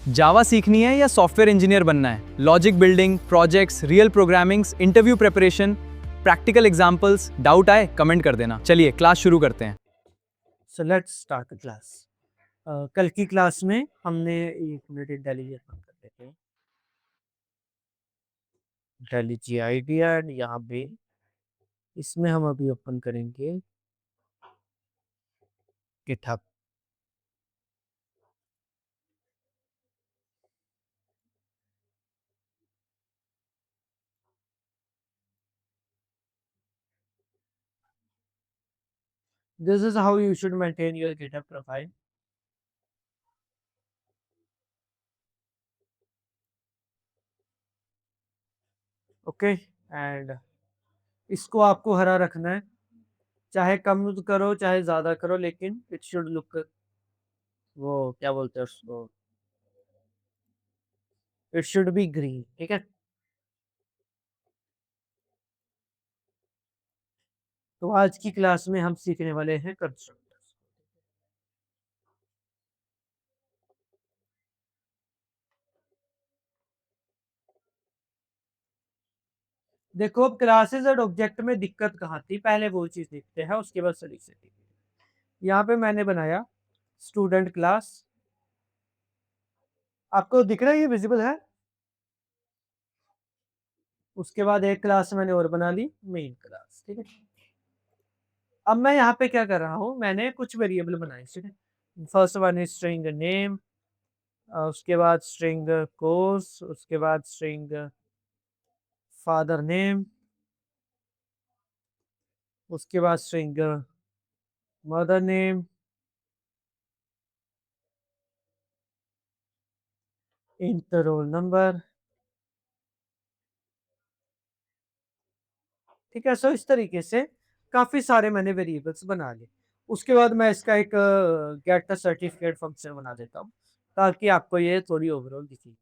जावा सीखनी है या सॉफ्टवेयर इंजीनियर बनना है? Logic building, projects, real programmings, interview preparation, practical examples, doubt आए कमेंट कर देना। चलिए क्लास शुरू करते हैं। So let's start the class. कल की क्लास में हमने एक मिनट डेली ओपन कर लेते हैं। डेली जी आइडिया यहाँ पे इसमें हम अभी ओपन करेंगे GitHub. This is how you should maintain your GitHub profile. Okay, and इसको आपको हरा रखना है, चाहे कम करो चाहे ज्यादा करो, लेकिन इट शुड लुक, वो क्या बोलते हैं उसको, इट शुड बी ग्रीन। ठीक है, तो आज की क्लास में हम सीखने वाले हैं कंस्ट्रक्टर्स। देखो, अब क्लासेस और ऑब्जेक्ट में दिक्कत कहाँ थी, पहले वो चीज देखते हैं, उसके बाद सोल्यूशन देखते हैं। यहाँ पे मैंने बनाया स्टूडेंट क्लास। आपको दिख रहा है, ये विजिबल है। उसके बाद एक क्लास मैंने और बना ली, मेन क्लास। ठीक है, अब मैं यहाँ पे क्या कर रहा हूँ, मैंने कुछ वेरिएबल बनाए। ठीक है, first one is string name, उसके बाद स्ट्रिंग कोर्स, उसके बाद स्ट्रिंग फादर नेम, उसके बाद string mother name, int roll number. ठीक है, सो इस तरीके से काफी सारे मैंने वेरिएबल्स बना लिए। उसके बाद मैं इसका एक गेट सर्टिफिकेट फंक्शन बना देता हूँ, ताकि आपको ये थोड़ी ओवरऑल दिखे।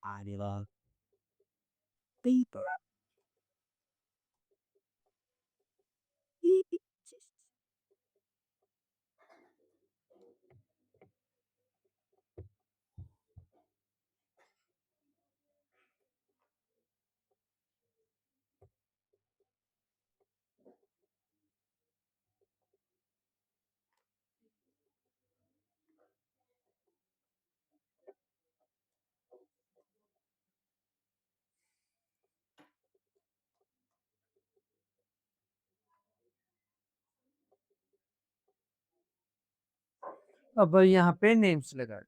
अरे वाह, पेपर। अब यहाँ पे नेम्स लगा।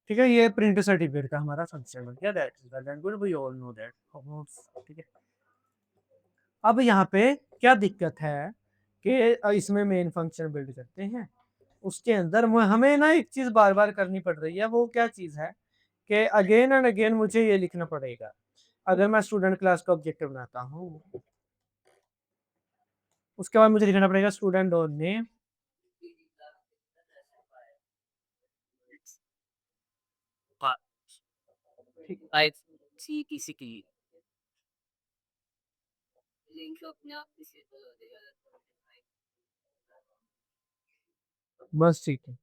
ठीक है, ये प्रिंट सर्टिफिकेट का हमारा फंक्शन बन गया। That is well and good, we all know that. ठीक है, अब यहाँ पे क्या दिक्कत है कि इसमें मेन फंक्शन बिल्ड करते हैं, उसके अंदर हमें ना एक चीज बार बार करनी पड़ रही है। वो क्या चीज है कि अगेन एंड अगेन मुझे ये लिखना पड़ेगा। अगर मैं स्टूडेंट क्लास का ऑब्जेक्ट बनाता हूँ, उसके बाद मुझे लिखना पड़ेगा स्टूडेंट डॉट नेम, लिंक अपने आप किसी को दे देगा। बस ठीक है।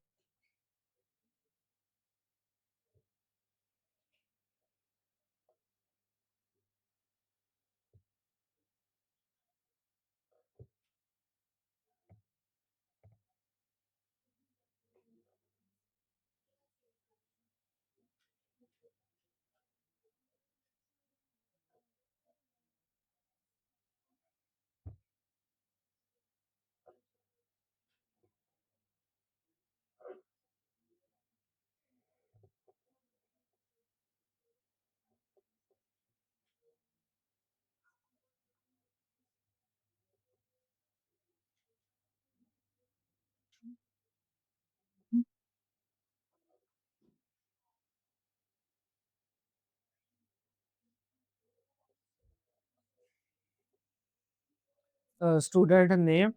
स्टूडेंट नेम,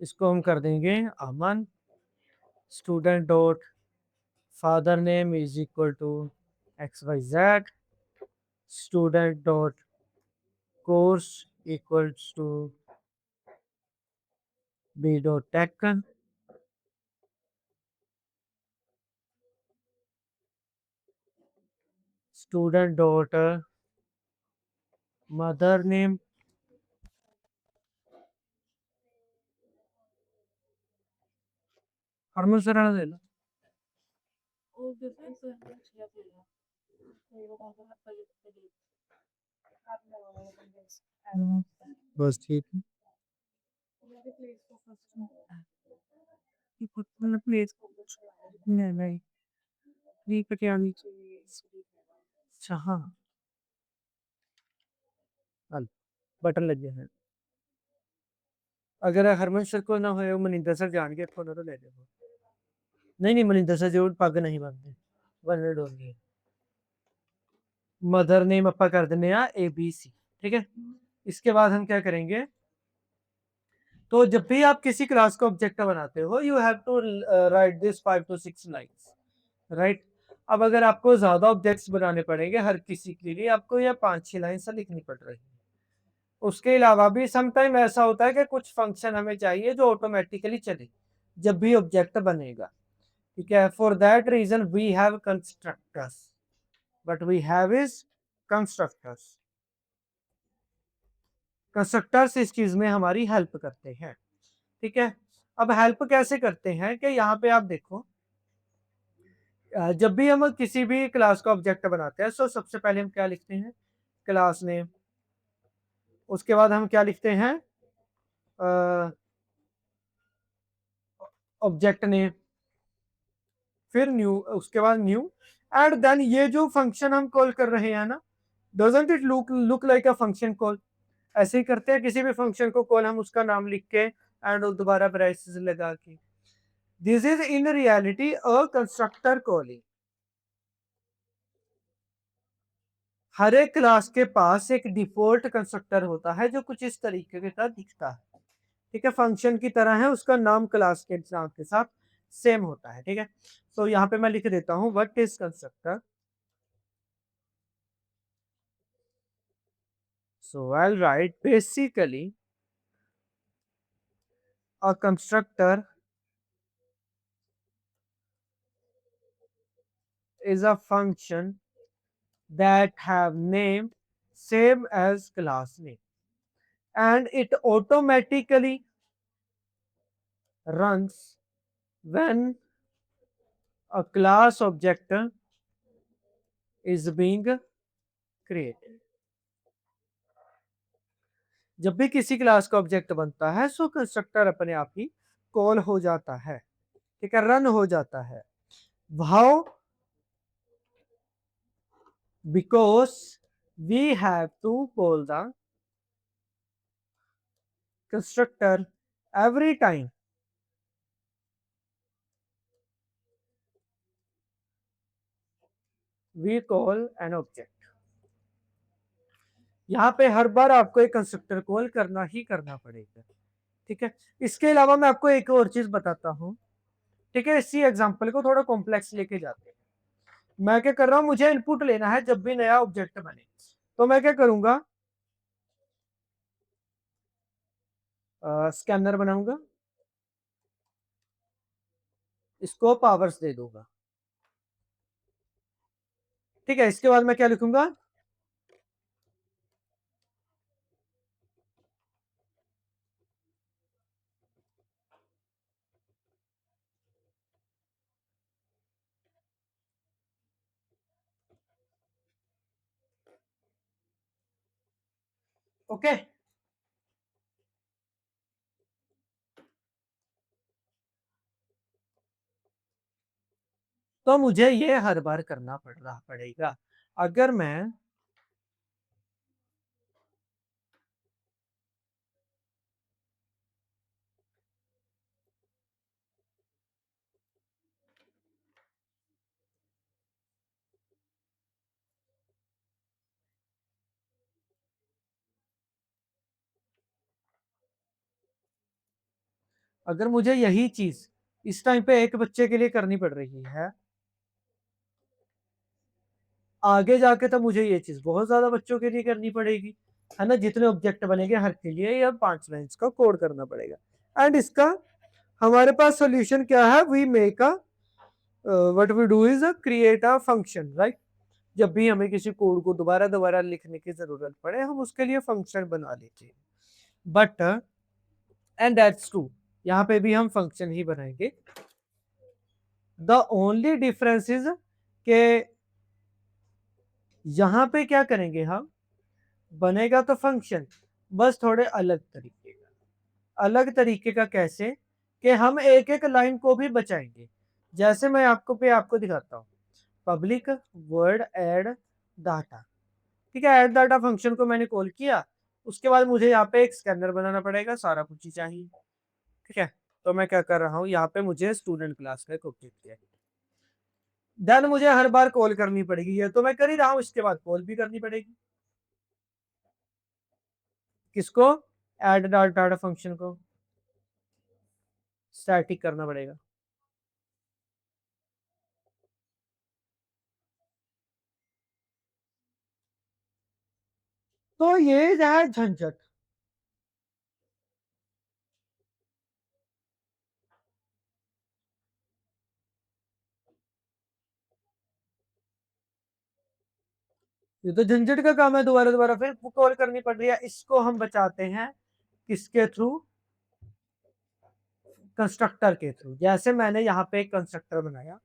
इसको हम कर देंगे Aman. Student dot father name is equal to XYZ। Student dot course equals to B dot tech। Student dot mother name, Harman sir आना दे लो। और डिफरेंस है क्या बोला तो वो कौन सा पहले आपने वाला कंटेंट्स बस ठीक है। मेरे प्लेस को फर्स्ट में ये पुराना प्लेस को नहीं नहीं ये कटे आनी चाहिए अच्छा हाँ, हल बटन लग गया है। अगर हरमन सर को ना हो मनिंदर सर जान के फोन तो ले देखो। नहीं नहीं, मनिंदर सर जरूर पग नहीं बनते, वरना डोंगे। मदर नेम अपा कर देने ABC, ठीक है। इसके बाद हम क्या करेंगे, तो जब भी आप किसी क्लास का ऑब्जेक्ट बनाते हो you have to write this 5 to 6 lines, right. अब अगर आपको ज्यादा ऑब्जेक्ट्स बनाने पड़ेंगे हर किसी के लिए, आपको यह 5-6 लाइन से लिखनी पड़ रही है। उसके अलावा भी समटाइम ऐसा होता है कि कुछ फंक्शन हमें चाहिए जो ऑटोमेटिकली चले जब भी ऑब्जेक्ट बनेगा, ठीक है। For that reason we have constructors, but we have is constructors. Constructors इस चीज में हमारी हेल्प करते हैं, ठीक है। अब हेल्प कैसे करते हैं कि यहाँ पे आप देखो, जब भी हम किसी भी क्लास का ऑब्जेक्ट बनाते हैं तो सबसे पहले हम क्या लिखते हैं, क्लास नेम। उसके बाद हम क्या लिखते हैं, ऑब्जेक्ट नेम, फिर न्यू, उसके बाद न्यू। एंड देन ये जो फंक्शन हम कॉल कर रहे हैं ना, doesn't it look like a function call. ऐसे ही करते हैं किसी भी फंक्शन को कॉल, हम उसका नाम लिख के एंड दोबारा ब्रेसेस लगा के। This is in reality a constructor calling. हर एक क्लास के पास एक डिफॉल्ट कंस्ट्रक्टर होता है जो कुछ इस तरीके का दिखता है, ठीक है। फंक्शन की तरह है, उसका नाम क्लास के नाम के साथ सेम होता है, ठीक है। तो यहाँ पे मैं लिख देता हूँ what is constructor. So I'll write basically a constructor is a function that have name same as class name and it automatically runs when a class object is being created। जब भी किसी क्लास का object बनता है सो constructor अपने आप ही call हो जाता है, ठीक है, रन हो जाता है। How, because we have to call the constructor every time we call an object। यहाँ पे हर बार आपको एक कंस्ट्रक्टर कॉल करना ही करना पड़ेगा, ठीक है। इसके अलावा मैं आपको एक और चीज बताता हूँ, ठीक है। इसी एग्जांपल को थोड़ा कॉम्प्लेक्स लेके जाते हैं। मैं क्या कर रहा हूँ, मुझे इनपुट लेना है जब भी नया ऑब्जेक्ट बने, तो मैं क्या करूंगा, स्कैनर बनाऊंगा, इसको पावर्स दे दूंगा। ठीक है, इसके बाद मैं क्या लिखूंगा, ओके। तो मुझे ये हर बार करना पड़ेगा। अगर मैं अगर मुझे यही चीज इस टाइम पे एक बच्चे के लिए करनी पड़ रही है, आगे जाके तो मुझे ये चीज बहुत ज्यादा बच्चों के लिए करनी पड़ेगी, है ना। जितने ऑब्जेक्ट बनेंगे हर के लिए या 5 लाइन्स का कोड करना पड़ेगा। एंड इसका हमारे पास सॉल्यूशन क्या है, we make a what we do is create a function, right. जब भी हमें किसी कोड को दोबारा दोबारा लिखने की जरूरत पड़े, हम उसके लिए फंक्शन बना लेते हैं। बट एंड दैट्स ट्रू, यहाँ पे भी हम फंक्शन ही बनाएंगे। द ओनली डिफरेंस इज के यहाँ पे क्या करेंगे हम, बनेगा तो फंक्शन, बस थोड़े अलग तरीके का। अलग तरीके का कैसे, कि हम एक एक लाइन को भी बचाएंगे। जैसे मैं आपको दिखाता हूँ, पब्लिक वर्ड ऐड डाटा, ठीक है। ऐड डाटा फंक्शन को मैंने कॉल किया, उसके बाद मुझे यहाँ पे एक स्कैनर बनाना पड़ेगा, सारा कुछ ही चाहिए, ठीक है। तो मैं क्या कर रहा हूँ, यहाँ पे मुझे स्टूडेंट क्लास का एक ऑब्जेक्ट है, देन मुझे हर बार कॉल करनी पड़ेगी, ये तो मैं कर ही रहा हूँ, इसके बाद कॉल भी करनी पड़ेगी, किसको, ऐड डाटा फंक्शन को स्टैटिक करना पड़ेगा। तो ये है झंझट। ये तो झंझट का काम है, दोबारा दोबारा फिर कॉल करनी पड़ रही है। इसको हम बचाते हैं किसके थ्रू, कंस्ट्रक्टर के थ्रू। जैसे मैंने यहाँ पे एक कंस्ट्रक्टर बनाया,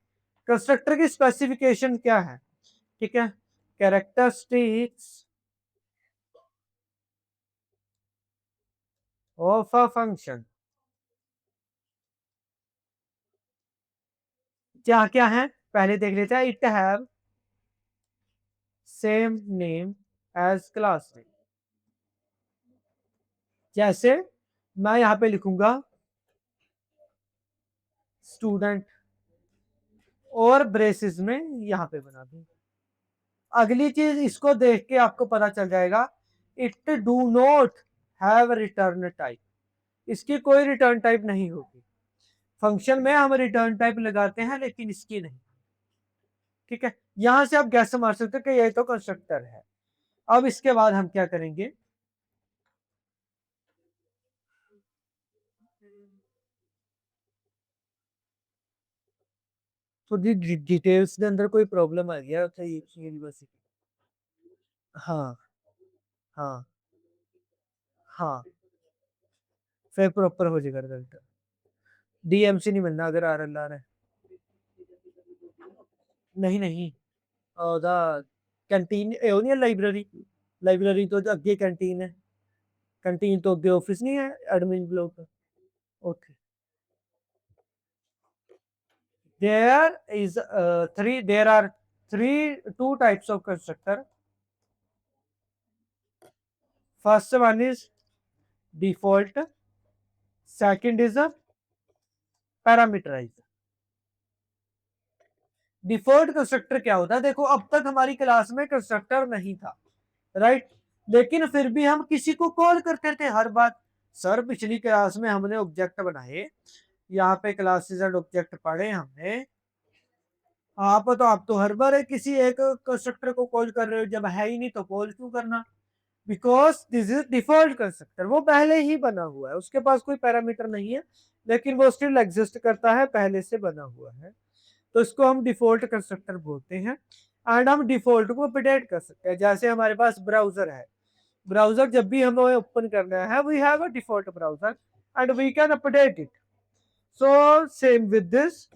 कंस्ट्रक्टर की स्पेसिफिकेशन क्या है, ठीक है, कैरेक्टरिस्टिक्स ऑफ अ फंक्शन क्या क्या है, पहले देख लेते हैं। It have same name as class name. जैसे मैं यहाँ पे लिखूंगा स्टूडेंट, और ब्रेसेस में यहाँ पे बना दूंगा। अगली चीज, इसको देख के आपको पता चल जाएगा, it do not have return type, इसकी कोई रिटर्न टाइप नहीं होगी। फंक्शन में हम रिटर्न टाइप लगाते हैं, लेकिन इसकी नहीं, ठीक है। यहां से आप गैस मार सकते हो कि ये तो कंस्ट्रक्टर है। अब इसके बाद हम क्या करेंगे, तो डिटेल्स के अंदर कोई प्रॉब्लम आ गया तो ये बस, हाँ हाँ हाँ, फिर प्रॉपर हो जाएगा रिजल्ट। डीएमसी नहीं मिलना अगर आरएलआर है। नहीं नहीं, ਉਹਦਾ कैंटीन ਉਹ नहीं है, लाइब्रेरी, लाइब्रेरी तो अगे कैंटीन है, कैंटीन तो अगे ऑफिस नहीं है admin block, okay. There are two types of constructor. First one is default, second is a parameterized। Default constructor क्या होता है, देखो अब तक हमारी क्लास में कंस्ट्रक्टर नहीं था, राइट, लेकिन फिर भी हम किसी को कॉल करते थे हर बार। सर पिछली क्लास में हमने ऑब्जेक्ट बनाए, यहाँ पे क्लासेस एंड ऑब्जेक्ट पढ़े हमने, आप तो हर बार किसी एक कंस्ट्रक्टर को कॉल कर रहे हो, जब है ही नहीं तो कॉल क्यों करना। Because this is default constructor, वो पहले ही बना हुआ है, उसके पास कोई पैरामीटर नहीं है, लेकिन वो स्टिल एग्जिस्ट करता है, पहले से बना हुआ है, तो इसको हम डिफॉल्ट कंस्ट्रक्टर बोलते हैं। एंड हम डिफॉल्ट को अपडेट कर सकते हैं, जैसे हमारे पास ब्राउजर है, ब्राउजर जब भी हमें ओपन करना है, we have a default browser and we can update it. So same with this,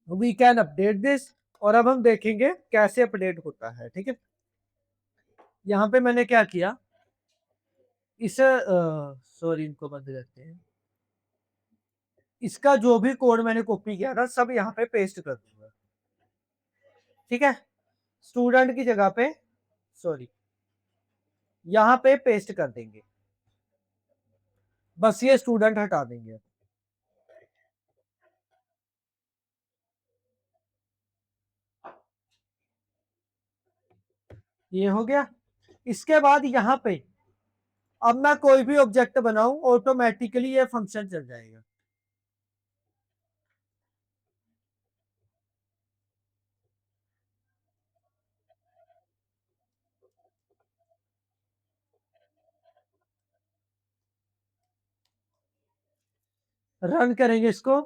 we can update this, और अब हम देखेंगे कैसे अपडेट होता है, ठीक है। यहाँ पे मैंने क्या किया, इसे सॉरी इनको बंद करते हैं, इसका जो भी कोड मैंने कॉपी किया था सब यहाँ पे पेस्ट कर दूंगा, ठीक है। स्टूडेंट की जगह पे, सॉरी, यहाँ पे पेस्ट कर देंगे, बस ये स्टूडेंट हटा देंगे। ये हो गया। इसके बाद यहाँ पे अब मैं कोई भी ऑब्जेक्ट बनाऊं, ऑटोमेटिकली ये फंक्शन चल जाएगा। रन करेंगे इसको,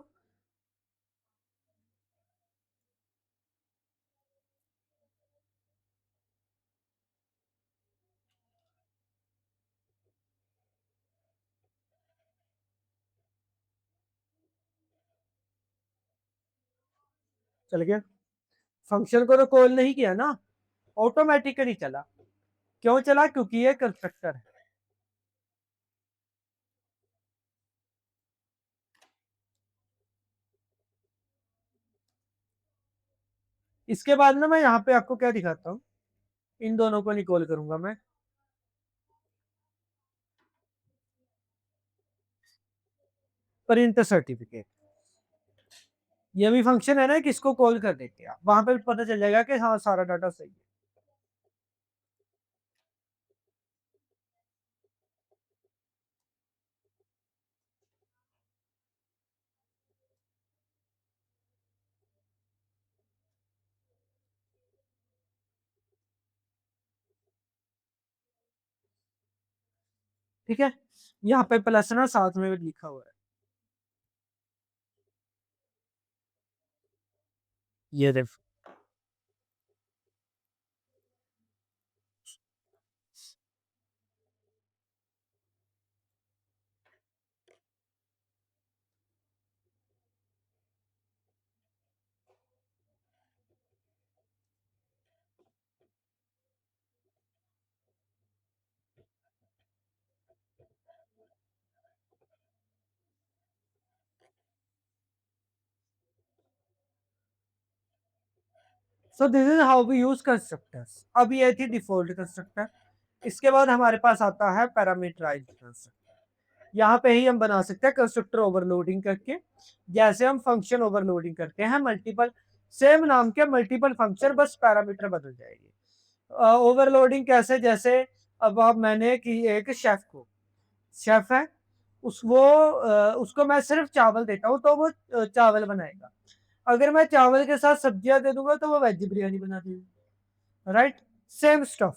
चल गया। फंक्शन को तो कॉल नहीं किया ना, ऑटोमेटिकली चला। क्यों चला? क्योंकि ये कंस्ट्रक्टर है। इसके बाद ना मैं यहाँ पे आपको क्या दिखाता हूँ, इन दोनों को निकॉल करूंगा मैं। प्रिंट सर्टिफिकेट, ये भी फंक्शन है ना, किसको कॉल कर देते हैं, वहां पे पता चल जाएगा कि हाँ सारा डाटा सही है। ठीक है, यहाँ पे प्लस ना साथ में लिखा हुआ है, ये देख। So this is how we use constructors. अब ये थी डिफॉल्ट कंस्ट्रक्टर। इसके बाद हमारे पास आता है पैरामीटराइज्ड कंस्ट्रक्टर। यहाँ पे ही हम बना सकते हैं कंस्ट्रक्टर ओवरलोडिंग करके, जैसे हम फंक्शन ओवरलोडिंग करते हैं मल्टीपल, सेम नाम के मल्टीपल फंक्शन, बस पैरामीटर बदल जाएगी। ओवरलोडिंग कैसे? जैसे अब मैंने की एक शेफ को, शेफ है उसको मैं सिर्फ चावल देता हूँ तो वो चावल बनाएगा। अगर मैं चावल के साथ सब्जियां दे दूंगा तो वो वेज बिरयानी बना देगा। राइट, सेम स्टफ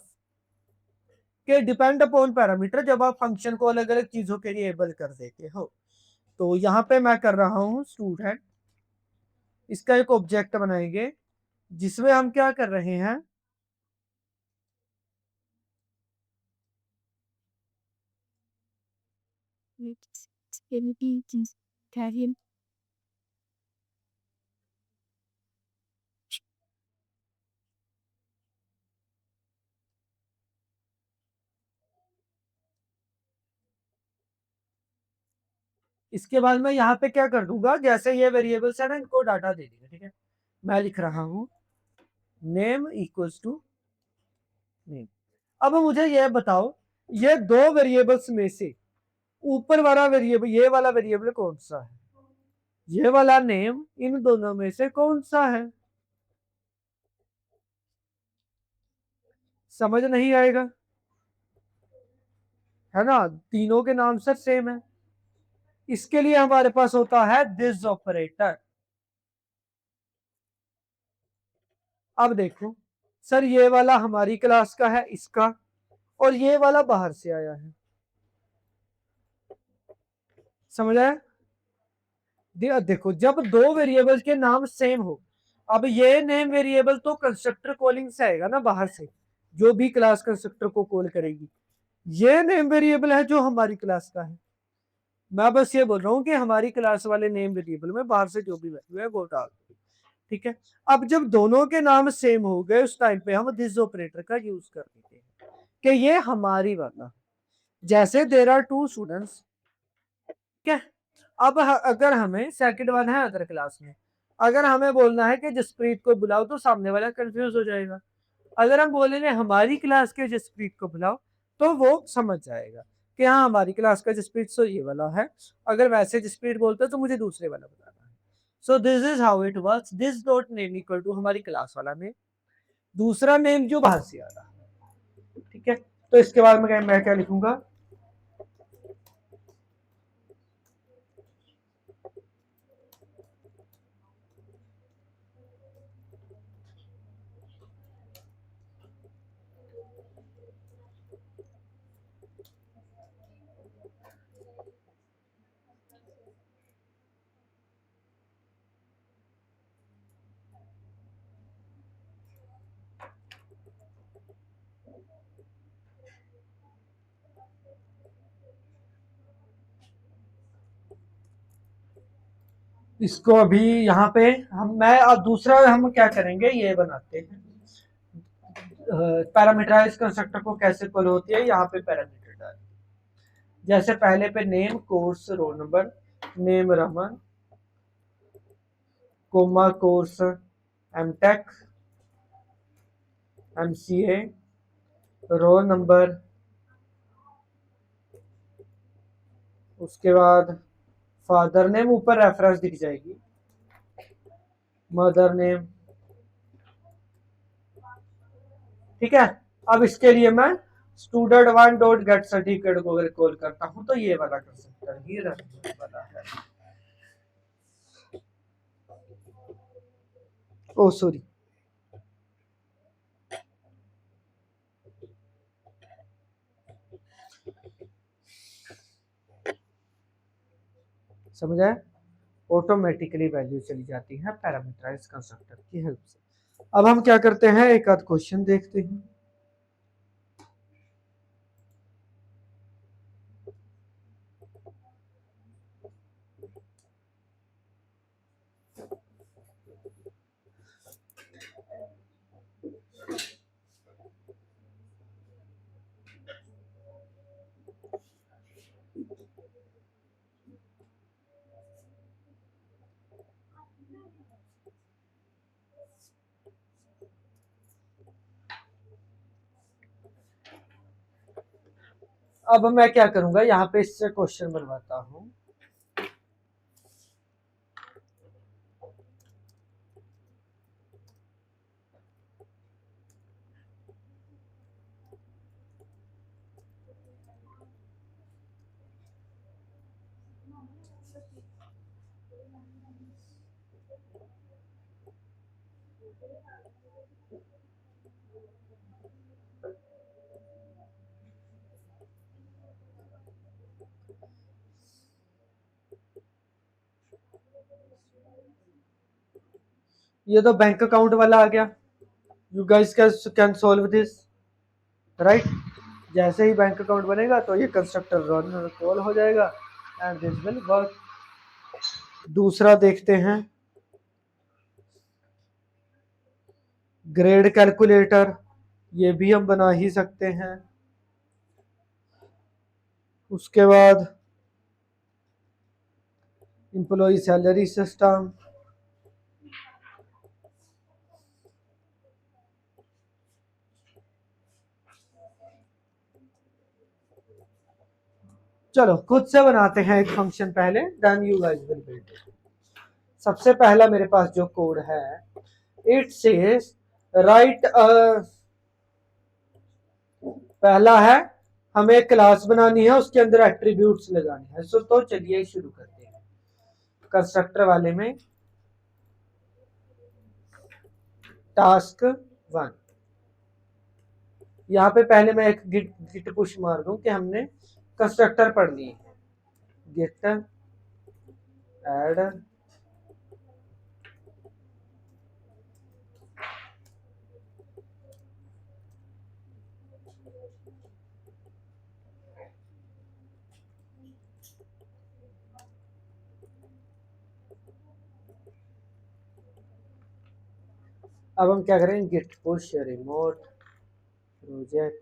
के डिपेंड अपॉन पैरामीटर, जब आप फंक्शन को अलग अलग चीजों के लिए एबल कर देते हो। तो यहाँ पे मैं कर रहा हूँ स्टूडेंट, इसका एक ऑब्जेक्ट बनाएंगे जिसमें हम क्या कर रहे हैं, इसके बाद मैं यहाँ पे क्या कर दूंगा, जैसे ये वेरिएबल्स है ना, इनको डाटा दे देंगे। ठीक है, मैं लिख रहा हूँ नेम इक्वल्स टू नेम। अब मुझे ये बताओ, ये दो वेरिएबल्स में से ऊपर वाला वेरिएबल, ये वाला वेरिएबल कौन सा है? ये वाला नेम इन दोनों में से कौन सा है? समझ नहीं आएगा, है ना, तीनों के नाम सर सेम है। इसके लिए हमारे पास होता है दिस ऑपरेटर। अब देखो सर, ये वाला हमारी क्लास का है इसका, और ये वाला बाहर से आया है, समझ आया? देखो जब दो वेरिएबल के नाम सेम हो, अब ये नेम वेरिएबल तो कंस्ट्रक्टर कॉलिंग से आएगा ना बाहर से, जो भी क्लास कंस्ट्रक्टर को कॉल करेगी। ये नेम वेरिएबल है जो हमारी क्लास का है। मैं बस ये बोल रहा हूँ कि हमारी क्लास वाले नेम वेरिएबल में बाहर से जो भी वैल्यू है वो डाल दो, ठीक है। अब जब दोनों के नाम सेम हो गए उस टाइम पे हम दिस ऑपरेटर का यूज कर देते हैं कि ये हमारी वाला, जैसे देयर आर टू स्टूडेंट्स, ठीक है। अब अगर हमें सेकंड वन है अदर क्लास में, अगर हमें बोलना है कि जसप्रीत को बुलाओ तो सामने वाला कंफ्यूज हो जाएगा। अगर हम बोलेंगे हमारी क्लास के जसप्रीत को बुलाओ तो वो समझ जाएगा कि हाँ हमारी क्लास का जसप्रीत सो ये वाला है। अगर वैसे जसप्रीत बोलते तो मुझे दूसरे वाला बताना है। So this is how it works. This dot name equal to हमारी क्लास वाला नेम, दूसरा नेम जो बाहर से आ रहा है, ठीक है। तो इसके बाद में मैं क्या लिखूंगा, इसको अभी यहाँ पे मैं अब दूसरा हम क्या करेंगे, ये बनाते हैं पैरामीटराइज कंस्ट्रक्टर को कैसे कॉल होती है, यहाँ पे पैरामीटर डाल, जैसे पहले पे name, course, roll number, name Raman, comma course MTech, MCA, roll number, उसके बाद फादर नेम, ऊपर रेफरेंस दिख जाएगी, मदर नेम, ठीक है। अब इसके लिए मैं student one dot gate certificate को अगर कॉल करता हूं तो ये वाला कंस्ट्रक्टर ही रहने वाला है। ओ सॉरी, समझ आया? ऑटोमेटिकली वैल्यू चली जाती है पैरामीटराइज कंस्ट्रक्टर की हेल्प से। अब हम क्या करते हैं, एक आध क्वेश्चन देखते हैं। अब मैं क्या करूंगा, यहाँ पे इससे क्वेश्चन बनवाता हूं। ये तो बैंक अकाउंट वाला आ गया, you guys can solve this, right. जैसे ही बैंक अकाउंट बनेगा तो ये कंस्ट्रक्टर रन कॉल हो जाएगा एंड दिस विल वर्क। दूसरा देखते हैं, ग्रेड कैलकुलेटर, ये भी हम बना ही सकते हैं। उसके बाद एम्प्लॉय सैलरी सिस्टम, चलो खुद से बनाते हैं एक फंक्शन पहले, then you guys will build. सबसे पहला मेरे पास जो कोड है, इट सेज राइट, पहला है हमें क्लास बनानी है, उसके अंदर एट्रीब्यूट्स लगाने हैं। तो चलिए शुरू करते हैं। कंस्ट्रक्टर वाले में टास्क 1, यहाँ पे पहले मैं एक गिट पुश मार दूं कि हमने कंस्ट्रक्टर पढ़ लिए हैं। गिट ऐड अब हम क्या करें, git push remote project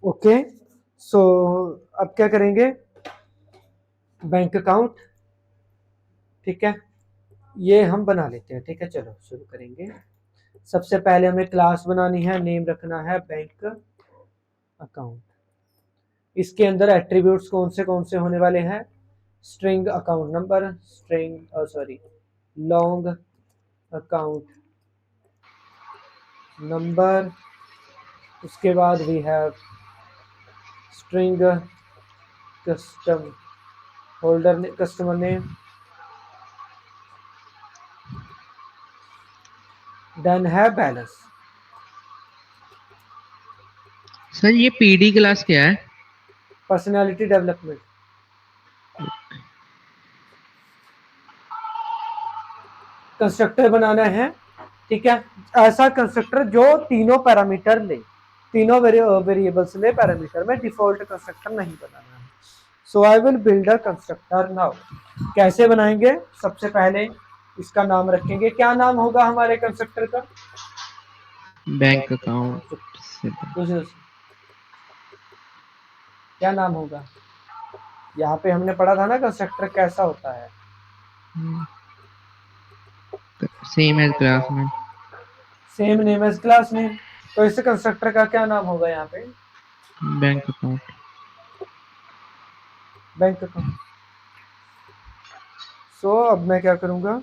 okay. So अब क्या करेंगे, बैंक अकाउंट, ठीक है, ये हम बना लेते हैं। ठीक है, चलो शुरू करेंगे। सबसे पहले हमें क्लास बनानी है, नेम रखना है बैंक अकाउंट। इसके अंदर एट्रीब्यूट्स कौन से होने वाले हैं, string account number, string sorry long account number, उसके बाद we have string custom holder customer name, then है बैलेंस। सर ये पीडी क्लास क्या है? Personality development. कंस्ट्रक्टर बनाना है, ठीक है, ऐसा कंस्ट्रक्टर जो तीनों पैरामीटर ले, तीनों वेरिएबल्स ले पैरामीटर में, डिफॉल्ट कंस्ट्रक्टर नहीं बनाना है। So I will build a constructor now. कैसे बनाएंगे, सबसे पहले इसका नाम रखेंगे, क्या नाम होगा हमारे कंस्ट्रक्टर का, बैंक अकाउंट से क्या नाम होगा, यहाँ पे हमने पढ़ा था ना कंस्ट्रक्टर कैसा होता है, सेम एज क्लास में, same name as class name. तो इस कंस्ट्रक्टर का क्या नाम होगा यहाँ पे, bank account. Bank account. So अब मैं क्या करूंगा,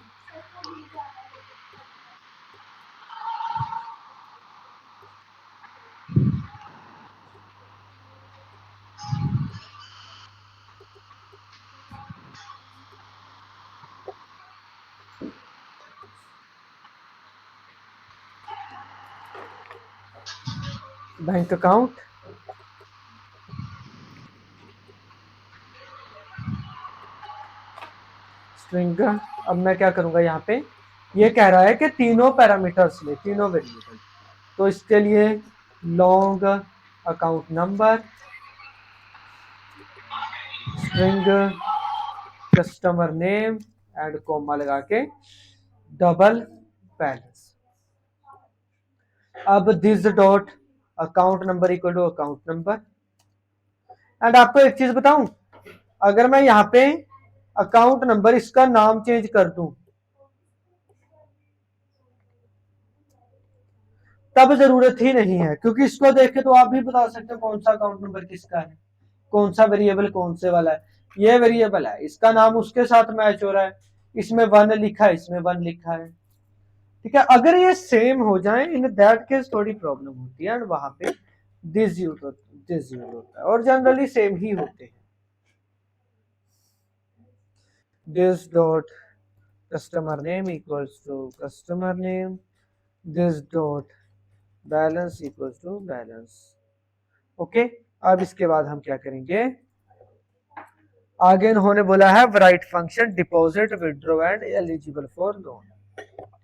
बैंक अकाउंट स्ट्रिंग। अब मैं क्या करूंगा, यहाँ पे ये कह रहा है कि तीनों पैरामीटर्स ले, तीनों वेरिएबल। तो इसके लिए long account number, string customer name and comma लगा के डबल बैलेंस। अब this dot account number equal to account number. And आपको एक चीज बताऊं, अगर मैं यहाँ पे अकाउंट नंबर इसका नाम चेंज कर दूं तब जरूरत ही नहीं है, क्योंकि इसको देख के तो आप भी बता सकते हो कौन सा अकाउंट नंबर किसका है, कौन सा वेरिएबल कौन से वाला है। ये वेरिएबल है, इसका नाम उसके साथ मैच हो रहा है, इसमें 1 लिखा है, इसमें 1 लिखा है, ठीक है। अगर ये सेम हो जाए, इन दैट केस थोड़ी प्रॉब्लम होती है, और वहां पे दिस यूज होता है, और जनरली सेम ही होते हैं। This dot customer name equals to customer name, this dot balance equals to balance. Okay, अब इसके बाद हम क्या करेंगे, आगे इन्होंने बोला है right function deposit withdraw and eligible for loan.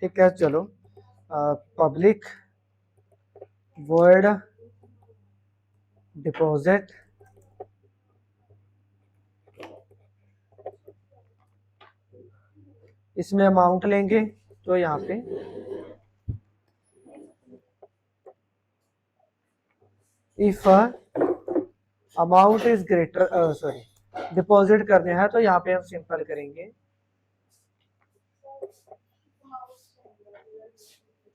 ठीक है, चलो पब्लिक वर्ड डिपॉजिट इसमें अमाउंट लेंगे तो यहाँ पे if amount is greater sorry deposit करने हैं तो यहाँ पे हम सिंपल करेंगे,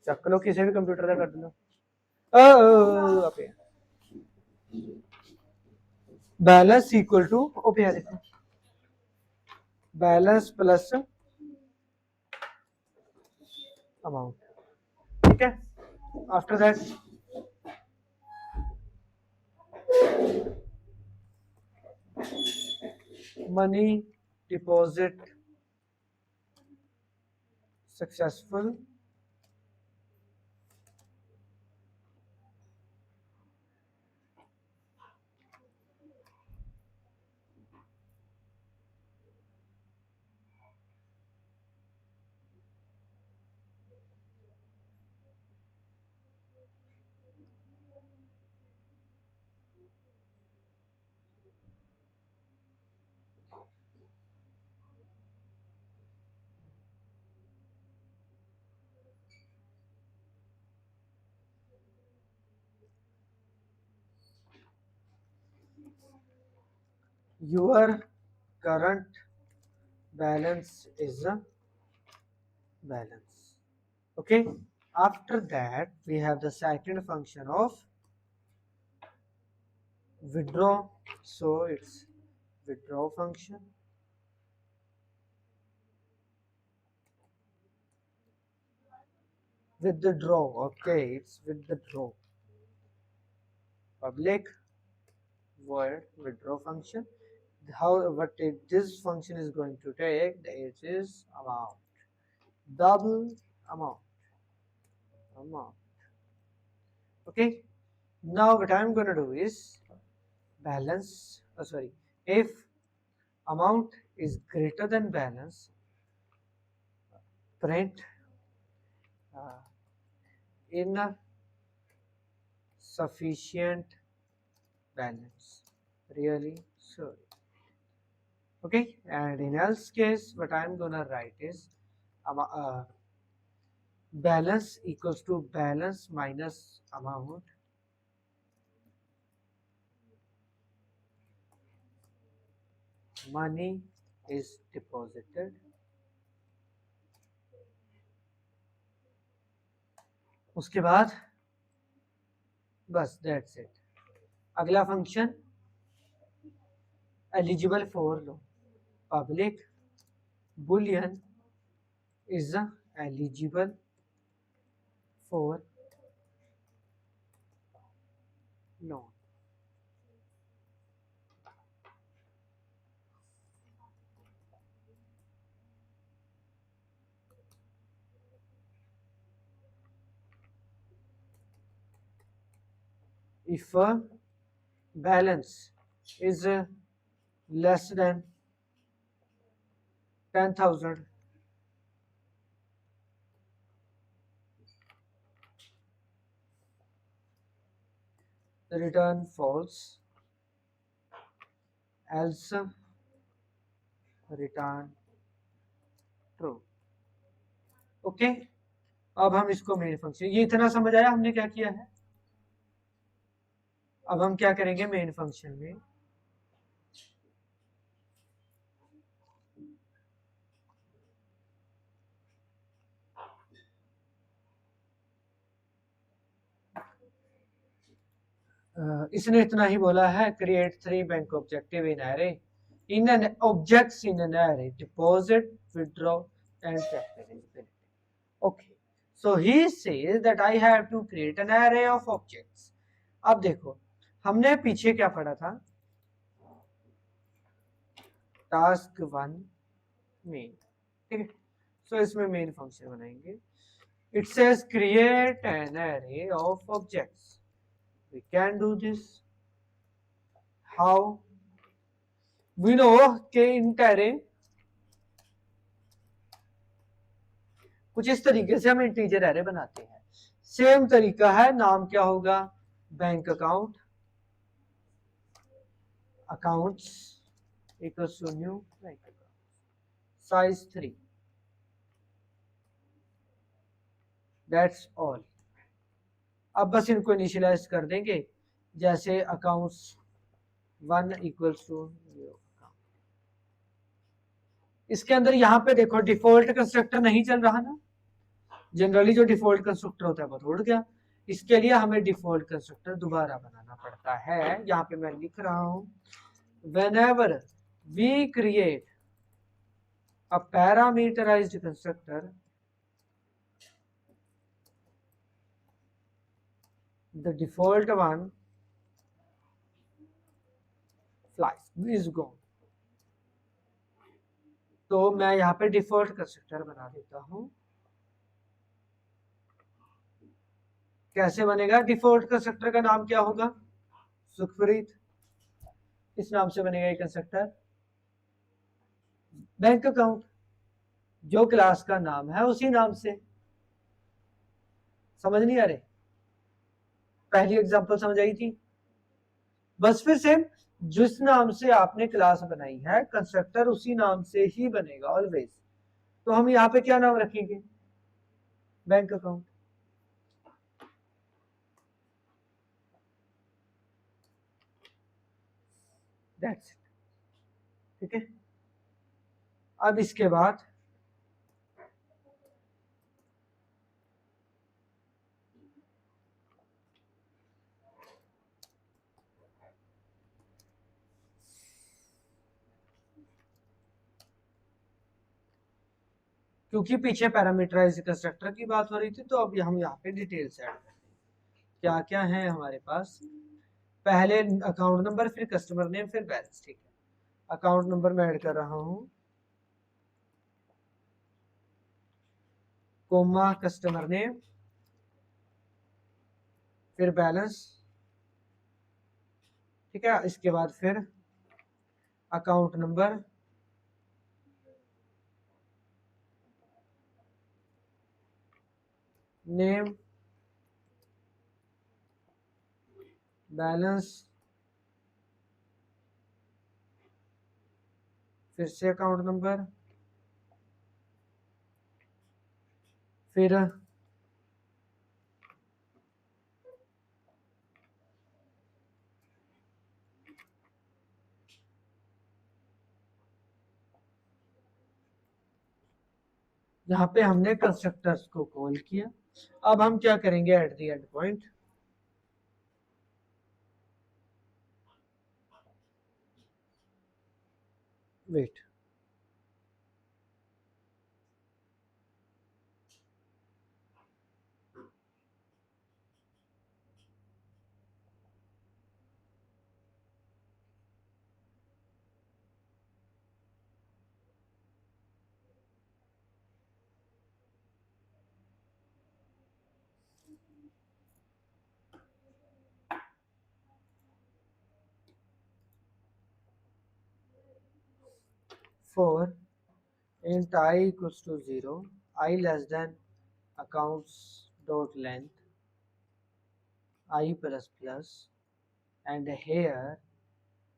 चक लो किसी भी कंप्यूटर का कर लो बैलेंस इक्वल टू ओपे देखो बैलेंस प्लस अमाउंट। ठीक है, after that money deposit successful your current balance is a balance. Okay, after that we have the second function of withdraw, so it's withdraw function withdraw. Okay, it's withdraw public void withdraw function. How this function is going to take, it is amount, double amount. Okay, now what I'm going to do is balance sorry, if amount is greater than balance, print insufficient balance, really sorry. Okay, and in else case what I'm gonna write is balance equals to balance minus amount money is deposited उसके बाद बस that's it. अगला function eligible for loan, public Boolean is eligible for loan. if balance is less than 10,000 the return false, else return true. Okay, अब हम इसको main function, ये इतना समझ आया हमने क्या किया है। अब हम क्या करेंगे मेन फंक्शन में, इसने इतना ही बोला है create 3 bank objective in array in an objects in an array, deposit, withdraw and eligibility. Okay, so he says that I have to create an array of objects. अब देखो हमने पीछे क्या पढ़ा था, टास्क 1 मेन, ठीक है। सो इसमें मेन फंक्शन बनाएंगे, it says create an array of objects. We can do this. How? We know के इन एरे कुछ इस तरीके से हम इंटीजर एरे बनाते हैं। सेम तरीका है, नाम क्या होगा, bank account, accounts equals to new bank account, size 3, that's all. अब बस इनको इनिशियलाइज कर देंगे, जैसे accounts 1 equals to new account. इसके अंदर यहाँ पे देखो डिफॉल्ट कंस्ट्रक्टर नहीं चल रहा ना, जनरली जो डिफॉल्ट कंस्ट्रक्टर होता है वो उड़ गया। इसके लिए हमें डिफॉल्ट कंस्ट्रक्टर दोबारा बनाना पड़ता है। यहाँ पे मैं लिख रहा हूं, whenever we create a parameterized constructor, the default one flies, is gone। तो मैं यहाँ पे डिफॉल्ट कंस्ट्रक्टर बना देता हूं। कैसे बनेगा? डिफॉल्ट कंस्ट्रक्टर का नाम क्या होगा? सुखप्रीत, इस नाम से बनेगा ये कंस्ट्रक्टर। बैंक अकाउंट जो क्लास का नाम है उसी नाम से। समझ नहीं आ रहे? पहली एग्जांपल समझ आई थी? बस फिर सेम, जिस नाम से आपने क्लास बनाई है कंस्ट्रक्टर उसी नाम से ही बनेगा ऑलवेज। तो हम यहाँ पे क्या नाम रखेंगे? Bank account. That's it. ठीक है, अब इसके बाद क्योंकि पीछे पैरामीटराइज्ड कंस्ट्रक्टर की बात हो रही थी, तो अब हम यहाँ पे डिटेल्स ऐड करते हैं। क्या क्या है हमारे पास? पहले अकाउंट नंबर, फिर कस्टमर नेम, फिर बैलेंस। ठीक है, अकाउंट नंबर मैं ऐड कर रहा हूं, कोमा कस्टमर नेम, फिर बैलेंस। ठीक है, इसके बाद फिर अकाउंट नंबर, नेम, बैलेंस, फिर से अकाउंट नंबर, फिर यहाँ पे हमने कंस्ट्रक्टर्स को कॉल किया। अब हम क्या करेंगे at the end point? Wait, for int I equals to 0, I less than accounts dot length I plus plus, and here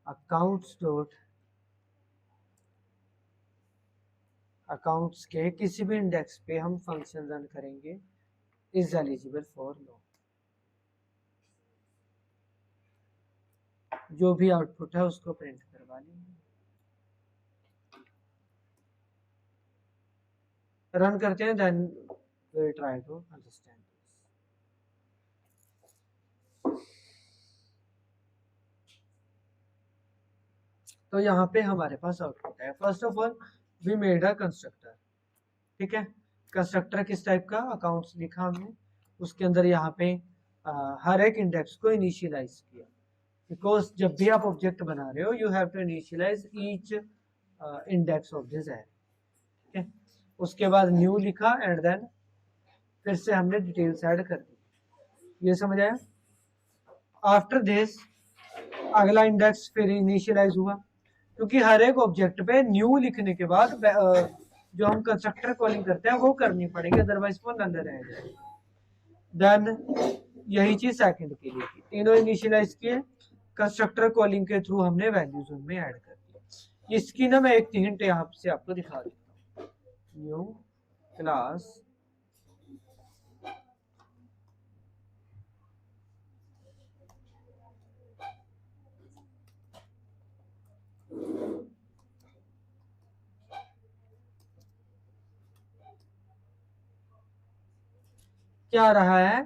accounts dot accounts के किसी भी इंडेक्स पे हम फंक्शन रन करेंगे इज एलिजिबल फॉर लो। जो भी output है उसको प्रिंट करवा लेंगे। रन करते हैं, then we'll try to understand this। तो यहाँ पे हमारे पास आउटपुट है। First of all we made a constructor. ठीक है, कंस्ट्रक्टर किस टाइप का? अकाउंट्स लिखा हमने, उसके अंदर यहाँ पे हर एक इंडेक्स को इनिशियलाइज किया, बिकॉज जब भी आप ऑब्जेक्ट बना रहे हो you have to initialize each index of this है। ठीक है, उसके बाद न्यू लिखा एंड देन फिर से हमने डिटेल्स ऐड कर दी। ये समझ आया? आफ्टर दिस अगला इंडेक्स फिर इनिशियलाइज हुआ, क्योंकि हर एक ऑब्जेक्ट पे न्यू लिखने के बाद जो हम कंस्ट्रक्टर कॉलिंग करते हैं वो करनी पड़ेगी, अदरवाइज वो नल रह जाएगा। देन यही चीज सेकंड के लिए की, तीनों इनिशियलाइज किए, कंस्ट्रक्टर कॉलिंग के थ्रू हमने वैल्यूज उनमें ऐड कर दी। इसकी ना मैं एक हिंट यहाँ से आपको दिखा देता हूँ। न्यू क्लास क्या रहा है,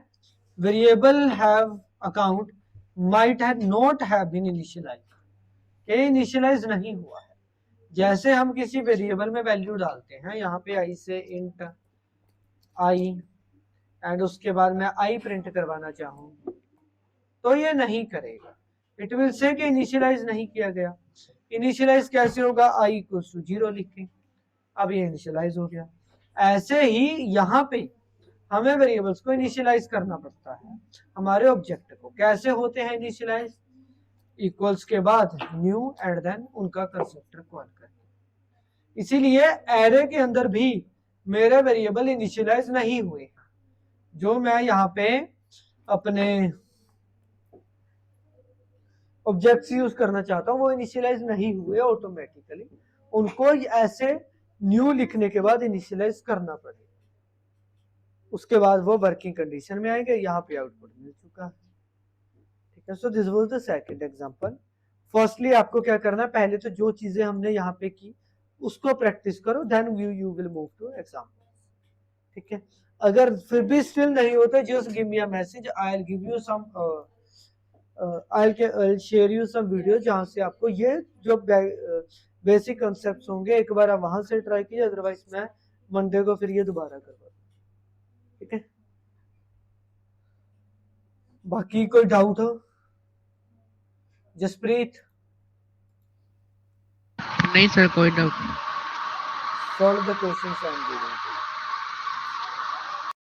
variable have account might have not have been initialize, ये इनिशियलाइज नहीं हुआ है। जैसे हम किसी वेरिएबल में वैल्यू डालते हैं, यहाँ पे आई से इंट आई एंड उसके बाद मैं आई प्रिंट करवाना चाहूँ तो ये नहीं करेगा, इट विल से कि इनिशियलाइज नहीं किया गया। इनिशियलाइज कैसे होगा, आई इक्वल्स टू 0 लिखें, अब ये इनिशियलाइज हो गया। ऐसे ही यहाँ पे हमें वेरिएबल्स को इनिशियलाइज करना पड़ता है। हमारे ऑब्जेक्ट को कैसे होते हैं इनिशियलाइज, इक्वल्स के बाद न्यू एंड देन उनका कंस्ट्रक्टर कॉल करके। इसीलिए एरे के अंदर भी मेरे वेरिएबल इनिशियलाइज नहीं हुए, जो मैं यहाँ पे अपने ऑब्जेक्ट्स यूज करना चाहता हूँ वो इनिशियलाइज नहीं हुए ऑटोमेटिकली, उनको ऐसे न्यू लिखने के बाद इनिशियलाइज करना पड़ेगा, उसके बाद वो वर्किंग कंडीशन में आएंगे। यहाँ पे आउटपुट मिल चुका है, ठीक है। So this was the second example. Firstly आपको क्या करना है, पहले तो जो चीजें हमने यहाँ पे की उसको प्रैक्टिस करो, then you will move to example, ठीक है। अगर फिर भी स्टिल नहीं होता, just give me a message, I will give you some I share you some video जहां से आपको ये जो बेसिक कॉन्सेप्ट्स होंगे एक बार आप वहां से ट्राई कीजिए, अदरवाइज मैं मंडे को फिर ये दोबारा करवा, ठीक है। बाकी कोई डाउट हो, जसप्रीत? नहीं सर, कोई डाउट नहीं। Solve the questions I am giving.